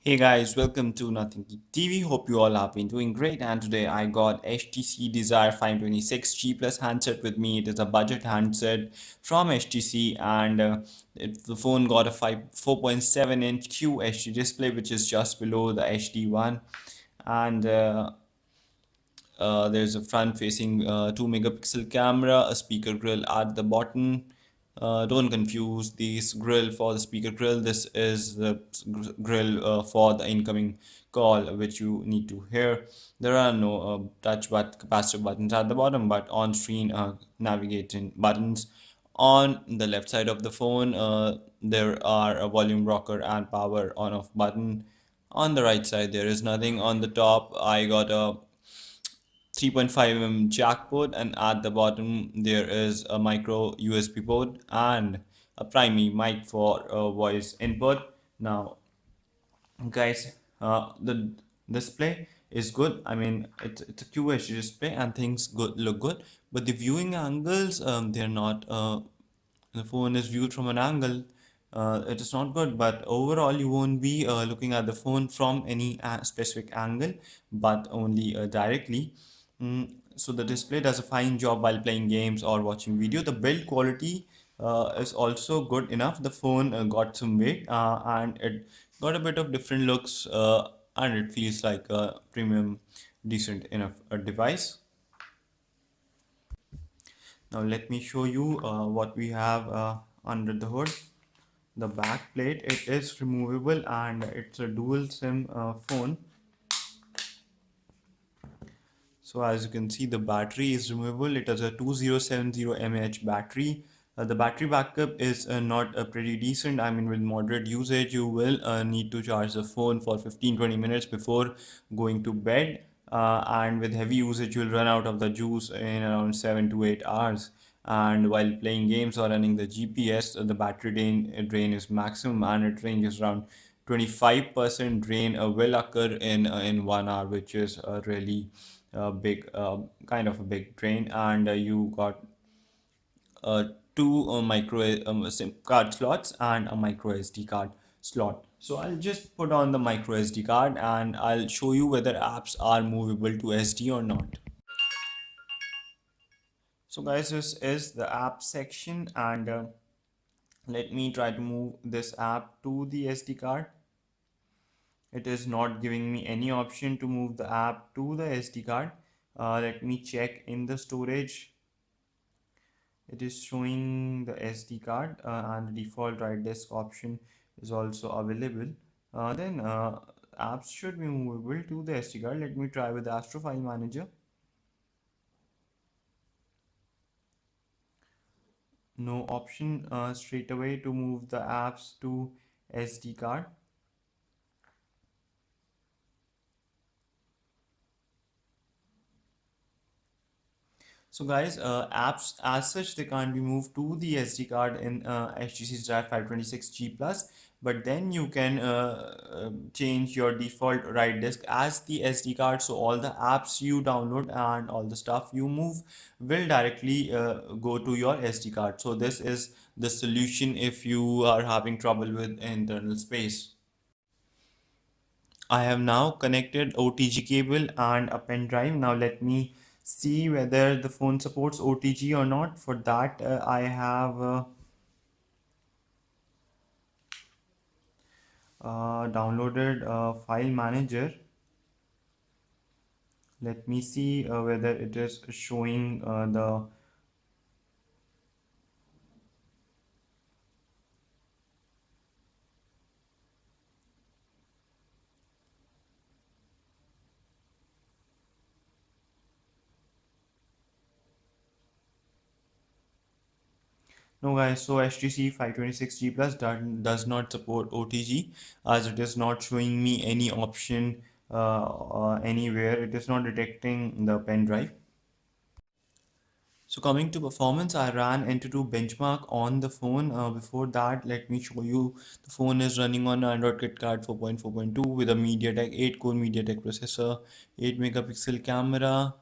Hey guys, welcome to Nothing Geek TV. Hope you all have been doing great. And today I got HTC Desire 526 G Plus handset with me. It is a budget handset from HTC, and the phone got a 4.7-inch QHD display, which is just below the HD one. And there's a front-facing 2 megapixel camera, a speaker grill at the bottom. Don't confuse this grill for the speaker grill. This is the grill for the incoming call, which you need to hear. There are no touch but capacitive buttons at the bottom, but on-screen navigating buttons. On the left side of the phone, there are a volume rocker and power on-off button. On the right side, there is nothing. On the top, I got a 3.5 jack port, and at the bottom there is a micro USB port and a primary mic for voice input. Now guys, the display is good. I mean, it's a QHD display and things look good, but the viewing angles, they're not the phone is viewed from an angle, it is not good. But overall you won't be looking at the phone from any specific angle, but only directly. So the display does a fine job while playing games or watching video. The build quality is also good enough. The phone got some weight, and it got a bit of different looks, and it feels like a premium decent enough device. Now let me show you what we have under the hood. The back plate, it is removable and it's a dual SIM phone. So as you can see, the battery is removable. It has a 2070 mAh battery. The battery backup is not pretty decent. I mean, with moderate usage, you will need to charge the phone for 15-20 minutes before going to bed. And with heavy usage, you'll run out of the juice in around 7 to 8 hours. And while playing games or running the GPS, the battery drain is maximum, and it ranges around 25% drain will occur in 1 hour, which is really big, kind of a big drain. And you got uh, two micro SIM card slots and a micro SD card slot. So I'll just put on the micro SD card and I'll show you whether apps are movable to SD or not. So guys, this is the app section, and let me try to move this app to the SD card. It is not giving me any option to move the app to the SD card. Let me check in the storage. It is showing the SD card, and the default write disk option is also available. Then apps should be movable to the SD card. Let me try with the Astro File Manager. No option straight away to move the apps to SD card. So guys, apps as such, they can't be moved to the SD card in HTC Desire 526 G Plus, but then you can change your default write disk as the SD card. So all the apps you download and all the stuff you move will directly go to your SD card. So this is the solution if you are having trouble with internal space. I have now connected OTG cable and a pen drive. Now let me see whether the phone supports OTG or not. For that, I have downloaded File Manager. Let me see whether it is showing the No guys, so HTC 526G Plus does not support OTG, as it is not showing me any option anywhere. It is not detecting the pen drive. So coming to performance, I ran Antutu benchmark on the phone. Before that, let me show you the phone is running on Android KitKat 4.4.2 with a MediaTek 8-core MediaTek processor, 8 megapixel camera.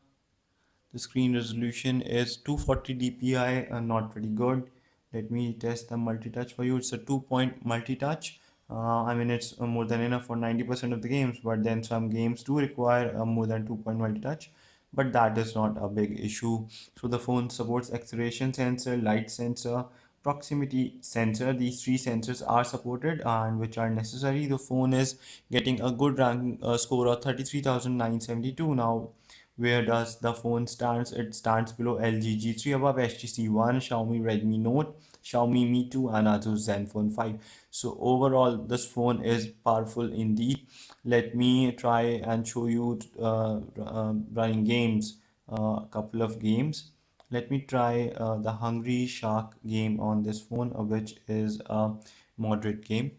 The screen resolution is 240 dpi, not pretty good. Let me test the multi-touch for you. It's a 2-point multi-touch. I mean, it's more than enough for 90% of the games, but then some games do require more than 2 point multi-touch, but that is not a big issue. So the phone supports acceleration sensor, light sensor, proximity sensor. These three sensors are supported and which are necessary. The phone is getting a good rank score of 33,972. Now, where does the phone stands? It stands below LG G3, above HTC One, Xiaomi Redmi Note, Xiaomi Mi 2, and Asus Zenfone 5. So overall, this phone is powerful indeed. Let me try and show you running games, a couple of games. Let me try the Hungry Shark game on this phone, which is a moderate game.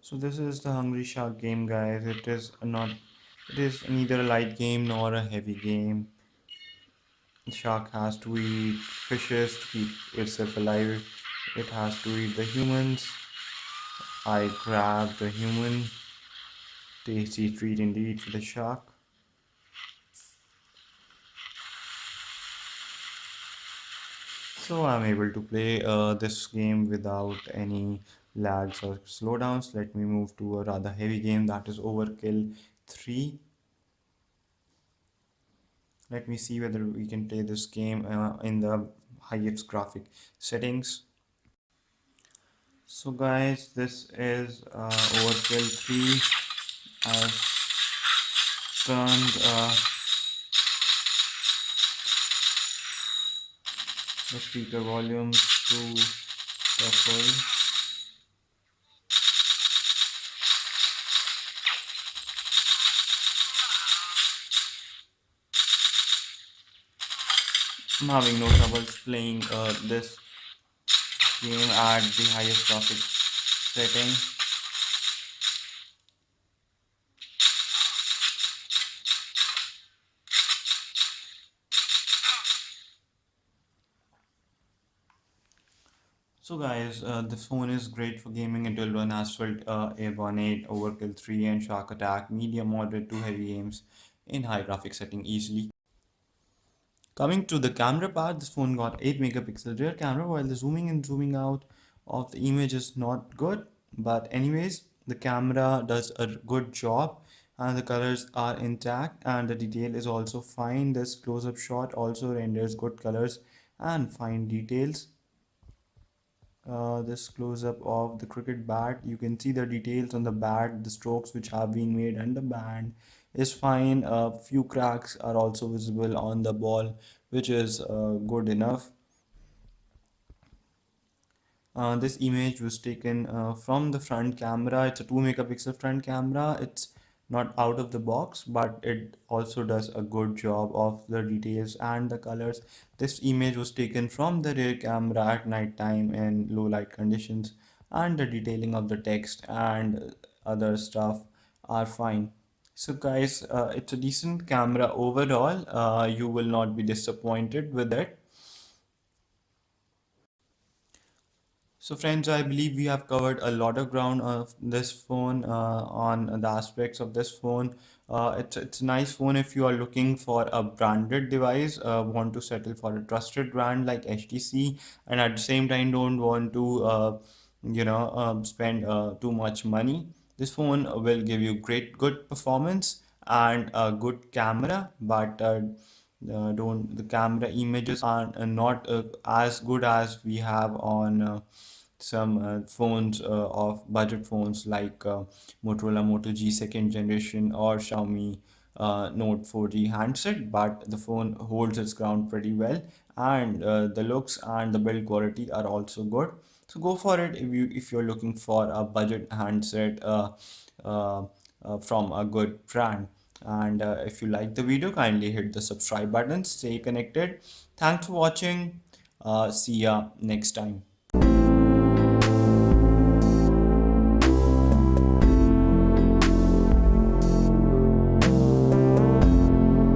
So this is the Hungry Shark game, guys. It is neither a light game nor a heavy game. The shark has to eat fishes to keep itself alive. It has to eat the humans. I grab the human. Tasty treat indeed for the shark. So I'm able to play this game without any lags or slowdowns. Let me move to a rather heavy game, that is Overkill 3. Let me see whether we can play this game in the highest graphic settings. So guys, this is Overkill 3. I've turned the speaker volume to the full. I'm having no trouble playing this game at the highest graphic setting. So guys, this phone is great for gaming. It will run Asphalt, Airborne 8, Overkill 3 and Shark Attack, medium, moderate to heavy games in high graphic setting easily. Coming to the camera part, this phone got 8 megapixel rear camera while the zooming and zooming out of the image is not good. But anyways, the camera does a good job and the colors are intact and the detail is also fine. This close-up shot also renders good colors and fine details. This close-up of the cricket bat, you can see the details on the bat, the strokes which have been made, and the band is fine. A few cracks are also visible on the ball, which is good enough. This image was taken from the front camera. It's a 2 megapixel front camera. It's not out of the box, but it also does a good job of the details and the colors. This image was taken from the rear camera at night time in low light conditions, and the detailing of the text and other stuff are fine. So guys, it's a decent camera overall. You will not be disappointed with it. So friends, I believe we have covered a lot of ground of this phone on the aspects of this phone. It's a nice phone if you are looking for a branded device, want to settle for a trusted brand like HTC, and at the same time don't want to spend too much money. This phone will give you good performance and a good camera, but don't the camera images are not as good as we have on some phones of budget phones like Motorola Moto G second generation or Xiaomi Note 4G handset, but the phone holds its ground pretty well, and the looks and the build quality are also good. So go for it if you're looking for a budget handset uh, from a good brand. And if you like the video, kindly hit the subscribe button. Stay connected. Thanks for watching. See ya next time.